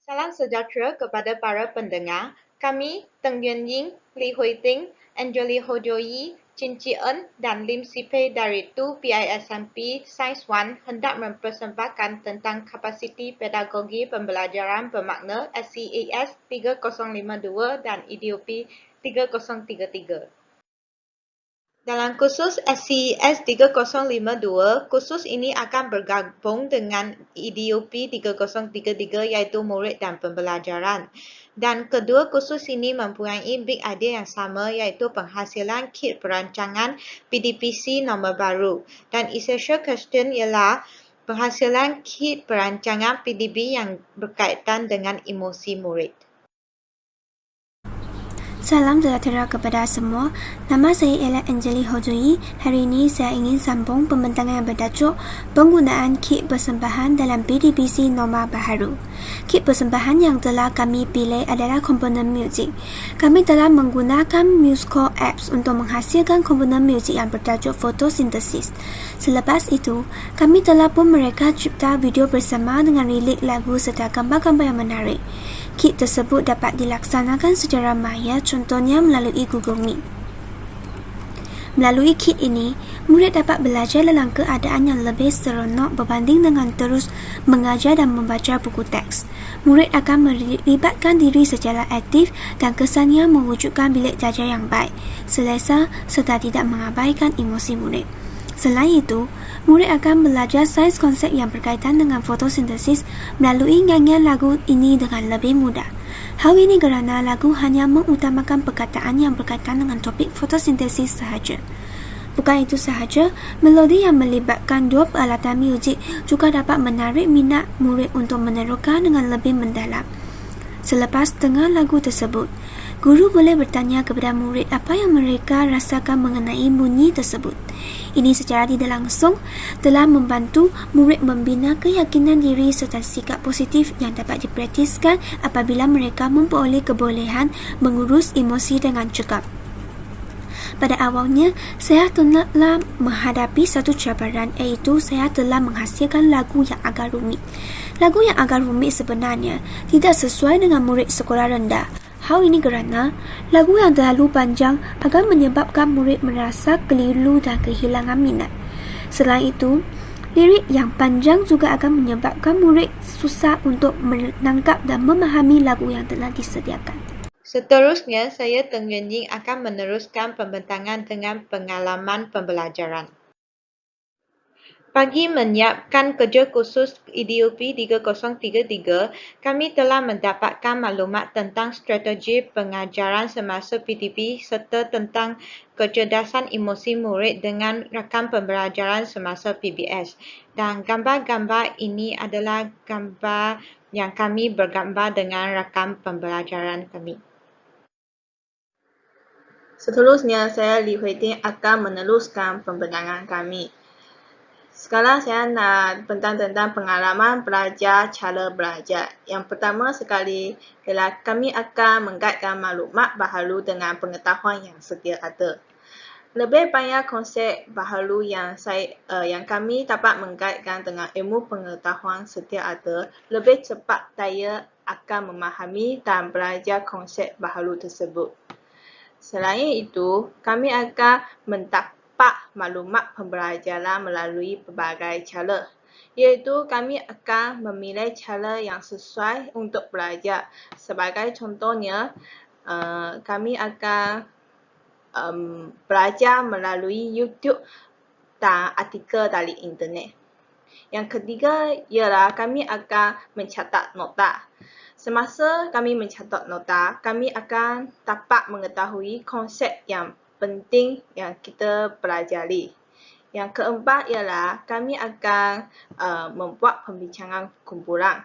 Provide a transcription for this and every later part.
Salam sejahtera kepada para pendengar. Kami, Teng Yuan Ying, Li Hui Ting, Anjali Hojoyi, Chin Chi En dan Lim Sipe dari Tu PISMP Sains 1 hendak mempersembahkan tentang kapasiti pedagogi pembelajaran bermakna SCAS 3052 dan IDOP 3033. Dalam kursus SCES 3052, kursus ini akan bergabung dengan IDOP 3033 iaitu murid dan pembelajaran. Dan kedua kursus ini mempunyai big idea yang sama iaitu penghasilan kit perancangan PDPC nombor baru. Dan essential question ialah penghasilan kit perancangan PDB yang berkaitan dengan emosi murid. Salam sejahtera kepada semua. Nama saya ialah Anjali Hojoyi. Hari ini saya ingin sambung pembentangan yang bertajuk penggunaan kit persembahan dalam PDPC norma baharu. Kit persembahan yang telah kami pilih adalah komponen muzik. Kami telah menggunakan MuseCore apps untuk menghasilkan komponen muzik yang bertajuk fotosintesis. Selepas itu, kami telah pun mereka cipta video bersama dengan lirik lagu serta gambar-gambar yang menarik. Kit tersebut dapat dilaksanakan secara maya, contohnya melalui Google Meet. Melalui kit ini, murid dapat belajar dalam keadaan yang lebih seronok berbanding dengan terus mengajar dan membaca buku teks. Murid akan melibatkan diri secara aktif dan kesannya mewujudkan bilik belajar yang baik, selesa serta tidak mengabaikan emosi murid. Selain itu, murid akan belajar sains konsep yang berkaitan dengan fotosintesis melalui nyanyian lagu ini dengan lebih mudah. Hal ini kerana lagu hanya mengutamakan perkataan yang berkaitan dengan topik fotosintesis sahaja. Bukan itu sahaja, melodi yang melibatkan dua peralatan muzik juga dapat menarik minat murid untuk meneroka dengan lebih mendalam. Selepas dengar lagu tersebut, guru boleh bertanya kepada murid apa yang mereka rasakan mengenai bunyi tersebut. Ini secara tidak langsung telah membantu murid membina keyakinan diri serta sikap positif yang dapat dipraktiskan apabila mereka memperoleh kebolehan mengurus emosi dengan cekap. Pada awalnya, saya telah menghadapi satu cabaran, iaitu saya telah menghasilkan lagu yang agak rumit. Lagu yang agak rumit sebenarnya tidak sesuai dengan murid sekolah rendah. Hal ini kerana lagu yang terlalu panjang akan menyebabkan murid merasa keliru dan kehilangan minat. Selain itu, lirik yang panjang juga akan menyebabkan murid susah untuk menangkap dan memahami lagu yang telah disediakan. Seterusnya, saya Teng Yuan Ying akan meneruskan pembentangan dengan pengalaman pembelajaran. Bagi menyiapkan kerja khusus IDOP 3033, kami telah mendapatkan maklumat tentang strategi pengajaran semasa PDP serta tentang kecerdasan emosi murid dengan rakam pembelajaran semasa PBS. Dan gambar-gambar ini adalah gambar yang kami bergambar dengan rakam pembelajaran kami. Seterusnya, saya Li Hui Ting akan meneruskan pembentangan kami. Sekarang saya nak bentang tentang pengalaman belajar, cara belajar. Yang pertama sekali ialah kami akan mengkaitkan maklumat baharu dengan pengetahuan yang sedia ada. Lebih banyak konsep baharu yang kami dapat mengkaitkan dengan ilmu pengetahuan sedia ada, lebih cepat saya akan memahami dan belajar konsep baharu tersebut. Selain itu, kami akan mendapat maklumat pembelajaran melalui pelbagai cara, iaitu kami akan memilih cara yang sesuai untuk belajar. Sebagai contohnya, kami akan belajar melalui YouTube dan artikel dari internet. Yang ketiga ialah kami akan mencatat nota. Semasa kami mencatat nota, kami akan dapat mengetahui konsep yang penting yang kita pelajari. Yang keempat ialah kami akan membuat pembincangan kumpulan.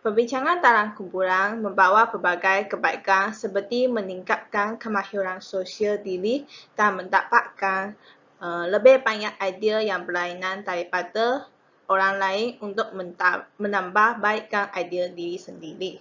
Pembincangan dalam kumpulan membawa pelbagai kebaikan seperti meningkatkan kemahiran sosial diri dan mendapatkan lebih banyak idea yang berlainan daripada orang lain untuk menambah baikkan idea diri sendiri.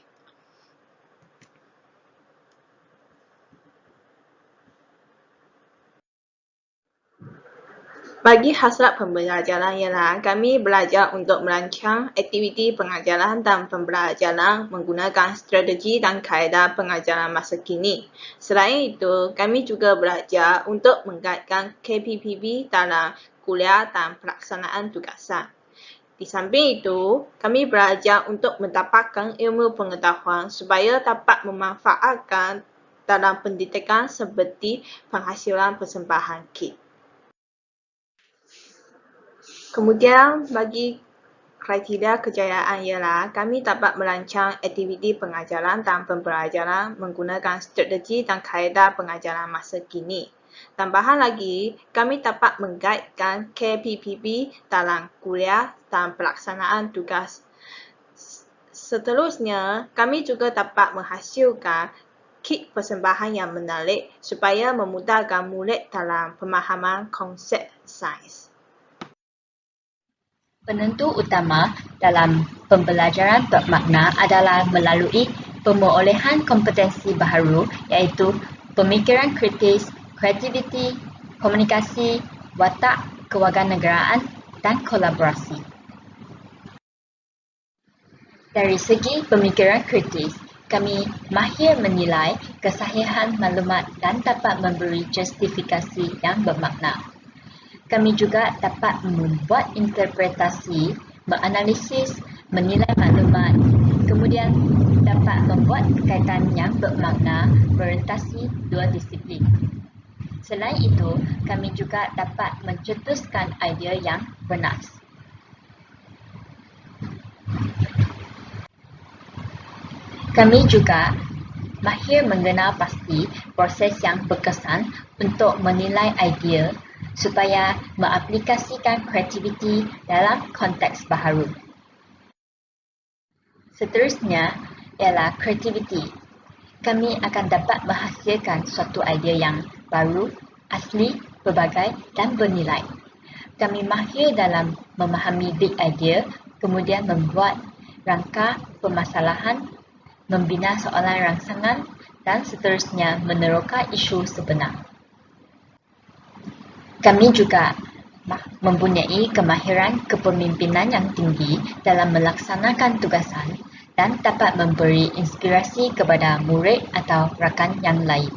Bagi hasrat pembelajaran ialah kami belajar untuk merancang aktiviti pengajaran dan pembelajaran menggunakan strategi dan kaedah pengajaran masa kini. Selain itu, kami juga belajar untuk mengkaitkan KPPB dalam kuliah dan pelaksanaan tugasan. Di samping itu, kami belajar untuk mendapatkan ilmu pengetahuan supaya dapat memanfaatkan dalam pendidikan seperti penghasilan persembahan KIT. Kemudian, bagi kriteria kejayaan ialah kami dapat merancang aktiviti pengajaran dan pembelajaran menggunakan strategi dan kaedah pengajaran masa kini. Tambahan lagi, kami dapat mengkaitkan KPPB dalam kuliah dan pelaksanaan tugas. Seterusnya, kami juga dapat menghasilkan kit persembahan yang menarik supaya memudahkan murid dalam pemahaman konsep sains. Penentu utama dalam pembelajaran bermakna adalah melalui pemerolehan kompetensi baharu iaitu pemikiran kritis, kreativiti, komunikasi, watak, kewarganegaraan dan kolaborasi. Dari segi pemikiran kritis, kami mahir menilai kesahihan maklumat dan dapat memberi justifikasi yang bermakna. Kami juga dapat membuat interpretasi, menganalisis, menilai maklumat, kemudian dapat membuat kaitan yang bermakna merentasi dua disiplin. Selain itu, kami juga dapat mencetuskan idea yang bernas. Kami juga mahir mengenal pasti proses yang berkesan untuk menilai idea supaya mengaplikasikan kreativiti dalam konteks baharu. Seterusnya ialah kreativiti. Kami akan dapat menghasilkan suatu idea yang baru, asli, berbagai dan bernilai. Kami mahir dalam memahami big idea, kemudian membuat rangka permasalahan, membina soalan rangsangan dan seterusnya meneroka isu sebenar. Kami juga mempunyai kemahiran kepemimpinan yang tinggi dalam melaksanakan tugasan dan dapat memberi inspirasi kepada murid atau rakan yang lain.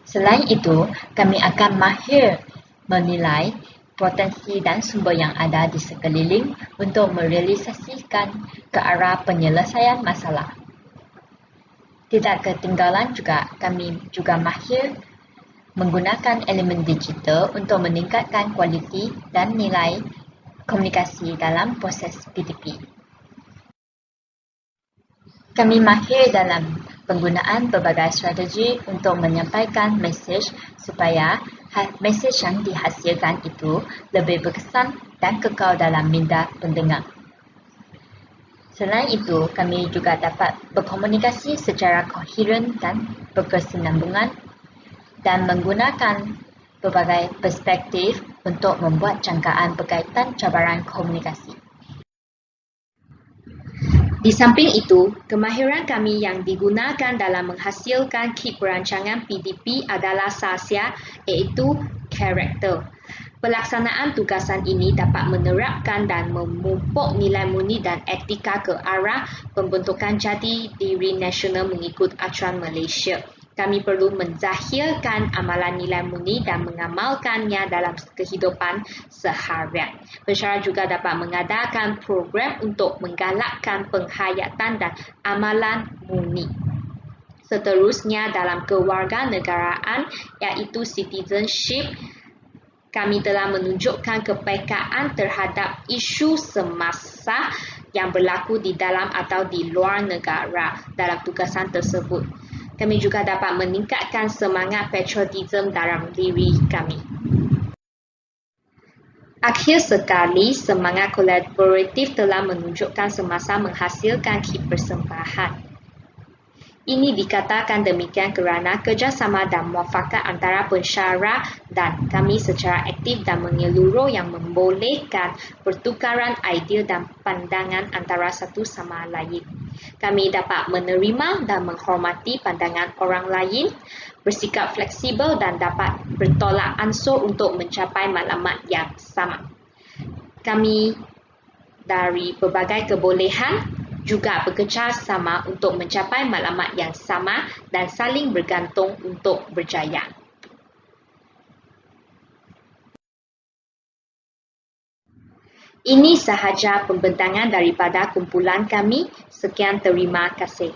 Selain itu, kami akan mahir menilai potensi dan sumber yang ada di sekeliling untuk merealisasikan ke arah penyelesaian masalah. Tidak ketinggalan juga, kami juga mahir menggunakan elemen digital untuk meningkatkan kualiti dan nilai komunikasi dalam proses PDP. Kami mahir dalam penggunaan berbagai strategi untuk menyampaikan mesej supaya mesej yang dihasilkan itu lebih berkesan dan kekal dalam minda pendengar. Selain itu, kami juga dapat berkomunikasi secara koheren dan berkesinambungan dan menggunakan berbagai perspektif untuk membuat jangkaan berkaitan cabaran komunikasi. Di samping itu, kemahiran kami yang digunakan dalam menghasilkan kit perancangan PDP adalah sahasia iaitu karakter. Pelaksanaan tugasan ini dapat menerapkan dan memupuk nilai murni dan etika ke arah pembentukan jati diri nasional mengikut acuan Malaysia. Kami perlu menzahirkan amalan nilai murni dan mengamalkannya dalam kehidupan seharian. Pensyarah juga dapat mengadakan program untuk menggalakkan penghayatan dan amalan murni. Seterusnya dalam kewarganegaraan iaitu citizenship, kami telah menunjukkan kepekaan terhadap isu semasa yang berlaku di dalam atau di luar negara dalam tugasan tersebut. Kami juga dapat meningkatkan semangat patriotisme dalam diri kami. Akhir sekali, semangat kolaboratif telah menunjukkan semasa menghasilkan kit persembahan. Ini dikatakan demikian kerana kerjasama dan muafakat antara pensyarah dan kami secara aktif dan menyeluruh yang membolehkan pertukaran idea dan pandangan antara satu sama lain. Kami dapat menerima dan menghormati pandangan orang lain, bersikap fleksibel dan dapat bertolak ansur untuk mencapai maklumat yang sama. Kami dari berbagai kebolehan juga bekerjasama untuk mencapai maklumat yang sama dan saling bergantung untuk berjaya. Ini sahaja pembentangan daripada kumpulan kami. Sekian, terima kasih.